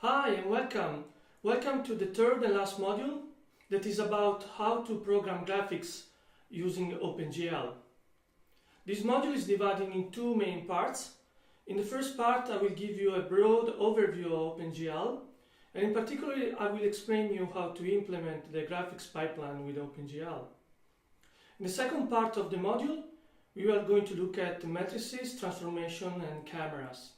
Hi and welcome. Welcome to the third and last module that is about how to program graphics using OpenGL. This module is divided in two main parts. In the first part I will give you a broad overview of OpenGL, and in particular I will explain you how to implement the graphics pipeline with OpenGL. In the second part of the module we are going to look at matrices, transformation and cameras.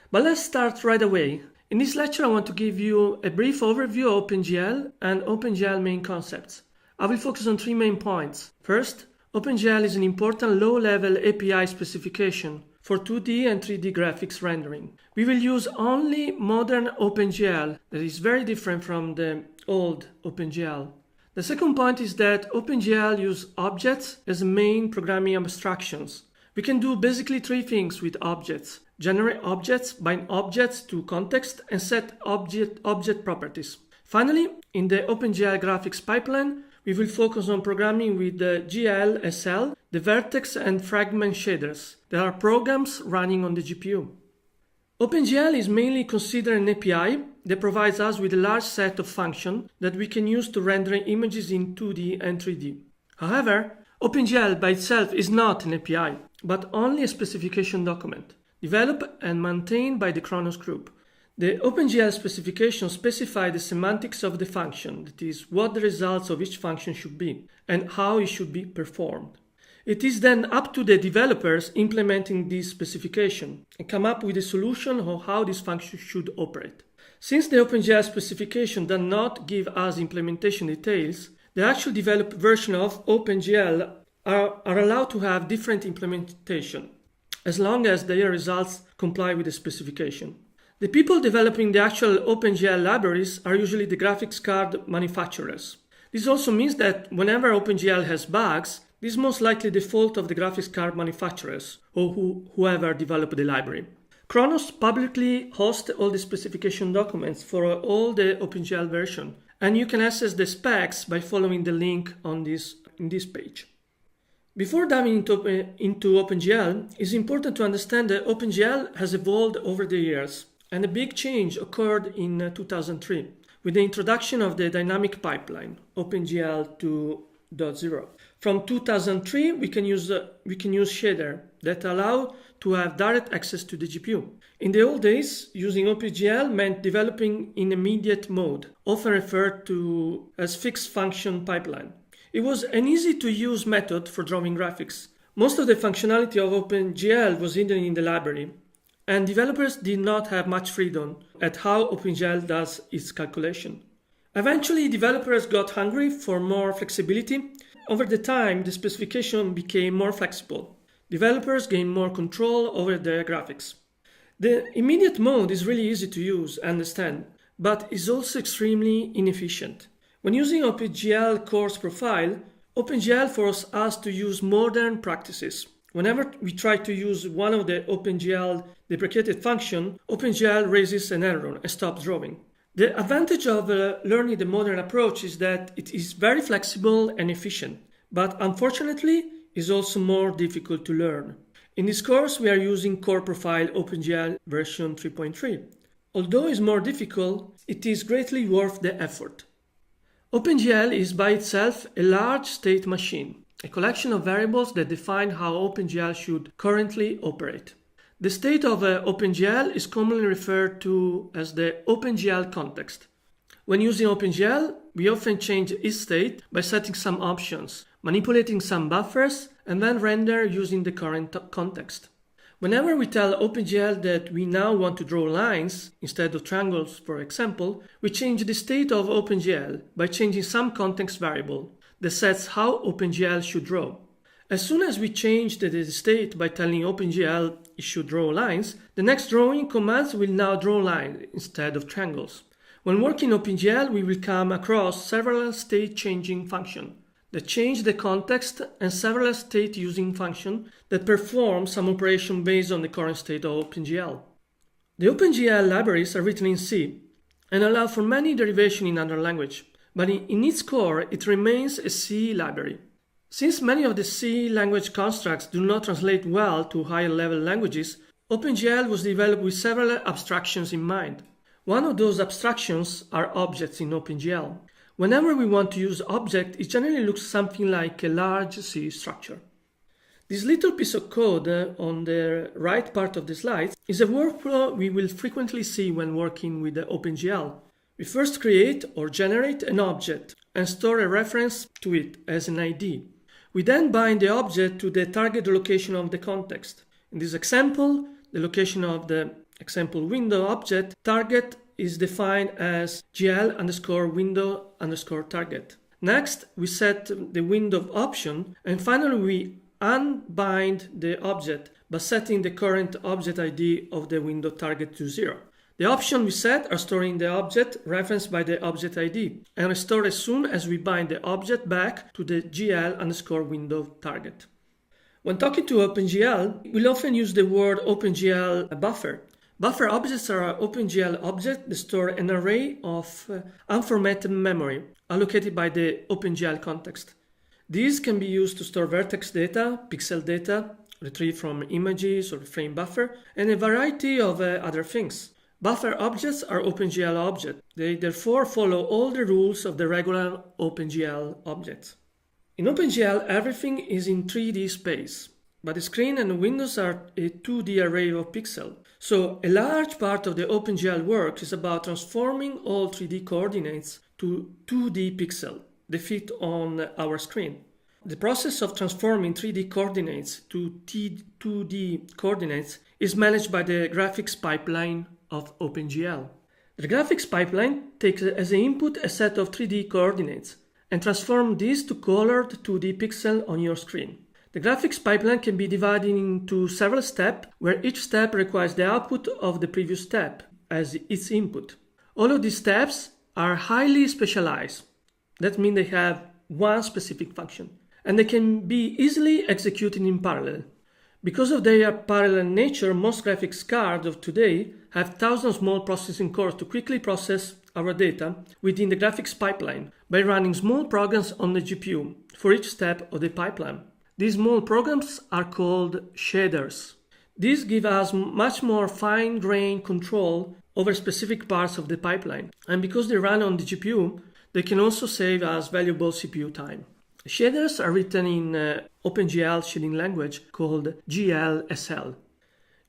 But let's start right away. In this lecture I want to give you a brief overview of OpenGL and OpenGL main concepts. I will focus on three main points. First, OpenGL is an important low-level API specification for 2D and 3D graphics rendering. We will use only modern OpenGL that is very different from the old OpenGL. The second point is that OpenGL uses objects as main programming abstractions. We can do basically three things with objects: generate objects, bind objects to context, and set object properties. Finally, in the OpenGL graphics pipeline, we will focus on programming with the GL, SL, the vertex and fragment shaders. There are programs running on the GPU. OpenGL is mainly considered an API that provides us with a large set of functions that we can use to render images in 2D and 3D. However, OpenGL by itself is not an API, but only a specification document, developed and maintained by the Kronos group. The OpenGL specification specifies the semantics of the function, that is, what the results of each function should be, and how it should be performed. It is then up to the developers implementing this specification and come up with a solution of how this function should operate. Since the OpenGL specification does not give us implementation details, the actual developed version of OpenGL are allowed to have different implementation, as long as their results comply with the specification. The people developing the actual OpenGL libraries are usually the graphics card manufacturers. This also means that whenever OpenGL has bugs, this is most likely the fault of the graphics card manufacturers or whoever developed the library. Kronos publicly hosts all the specification documents for all the OpenGL version, and you can access the specs by following the link in this page. Before diving into OpenGL, it's important to understand that OpenGL has evolved over the years, and a big change occurred in 2003 with the introduction of the dynamic pipeline, OpenGL 2.0. From 2003, we can use shader that allow to have direct access to the GPU. In the old days, using OpenGL meant developing in immediate mode, often referred to as fixed function pipeline. It was an easy-to-use method for drawing graphics. Most of the functionality of OpenGL was hidden in the library, and developers did not have much freedom at how OpenGL does its calculation. Eventually, developers got hungry for more flexibility. Over the time, the specification became more flexible. Developers gained more control over their graphics. The immediate mode is really easy to use and understand, but is also extremely inefficient. When using OpenGL course profile, OpenGL forces us to use modern practices. Whenever we try to use one of the OpenGL deprecated functions, OpenGL raises an error and stops drawing. The advantage of learning the modern approach is that it is very flexible and efficient, but unfortunately is also more difficult to learn. In this course, we are using core profile OpenGL version 3.3. Although it's more difficult, it is greatly worth the effort. OpenGL is by itself a large state machine, a collection of variables that define how OpenGL should currently operate. The state of OpenGL is commonly referred to as the OpenGL context. When using OpenGL, we often change its state by setting some options, manipulating some buffers, and then render using the current context. Whenever we tell OpenGL that we now want to draw lines instead of triangles, for example, we change the state of OpenGL by changing some context variable that sets how OpenGL should draw. As soon as we change the state by telling OpenGL it should draw lines, the next drawing commands will now draw lines instead of triangles. When working OpenGL, we will come across several state-changing functions that change the context and several state-using functions that perform some operation based on the current state of OpenGL. The OpenGL libraries are written in C and allow for many derivations in other languages, but in its core it remains a C library. Since many of the C language constructs do not translate well to higher level languages, OpenGL was developed with several abstractions in mind. One of those abstractions are objects in OpenGL. Whenever we want to use object, it generally looks something like a large C structure. This little piece of code on the right part of the slide is a workflow we will frequently see when working with the OpenGL. We first create or generate an object and store a reference to it as an ID. We then bind the object to the target location of the context. In this example, the location of the example window object target is defined as gl_window_target. Next, we set the window option, and finally we unbind the object by setting the current object ID of the window target to 0. The options we set are stored in the object referenced by the object ID and restored as soon as we bind the object back to the gl_window target. When talking to OpenGL, we'll often use the word OpenGL buffer. Buffer objects are OpenGL objects that store an array of unformatted memory allocated by the OpenGL context. These can be used to store vertex data, pixel data, retrieved from images or frame buffer, and a variety of other things. Buffer objects are OpenGL objects. They therefore follow all the rules of the regular OpenGL objects. In OpenGL, everything is in 3D space, but the screen and the windows are a 2D array of pixels. So a large part of the OpenGL work is about transforming all 3D coordinates to 2D pixels that fit on our screen. The process of transforming 3D coordinates to 2D coordinates is managed by the graphics pipeline of OpenGL. The graphics pipeline takes as an input a set of 3D coordinates and transforms these to colored 2D pixels on your screen. The graphics pipeline can be divided into several steps, where each step requires the output of the previous step as its input. All of these steps are highly specialized. That means they have one specific function, and they can be easily executed in parallel. Because of their parallel nature, most graphics cards of today have thousands of small processing cores to quickly process our data within the graphics pipeline by running small programs on the GPU for each step of the pipeline. These small programs are called shaders. These give us much more fine-grained control over specific parts of the pipeline, and because they run on the GPU, they can also save us valuable CPU time. Shaders are written in OpenGL shading language called GLSL.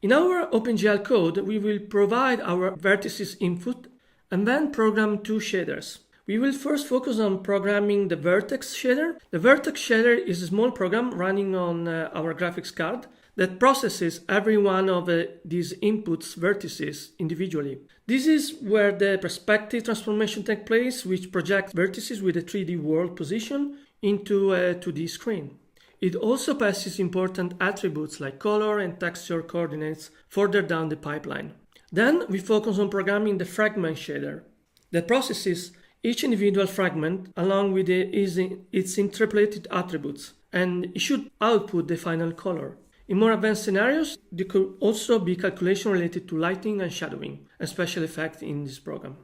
In our OpenGL code, we will provide our vertices input and then program two shaders. We will first focus on programming the vertex shader. The vertex shader is a small program running on our graphics card that processes every one of these inputs vertices individually. This is where the perspective transformation takes place, which projects vertices with a 3D world position into a 2D screen. It also passes important attributes like color and texture coordinates further down the pipeline. Then we focus on programming the fragment shader that processes each individual fragment along with its interpolated attributes, and it should output the final color. In more advanced scenarios, there could also be calculation related to lighting and shadowing, and special effects in this program.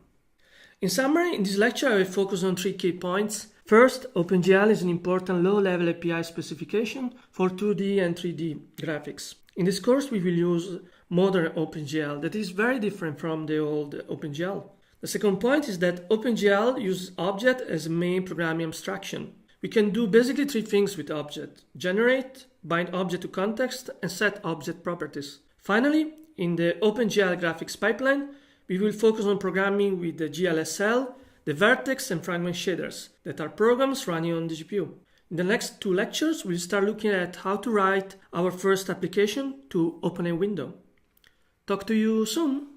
In summary, in this lecture I will focus on 3 key points. First, OpenGL is an important low-level API specification for 2D and 3D graphics. In this course, we will use modern OpenGL that is very different from the old OpenGL. The second point is that OpenGL uses object as a main programming abstraction. We can do basically 3 things with object: generate, bind object to context, and set object properties. Finally, in the OpenGL graphics pipeline, we will focus on programming with the GLSL, the vertex and fragment shaders that are programs running on the GPU. In the next 2 lectures, we'll start looking at how to write our first application to open a window. Talk to you soon!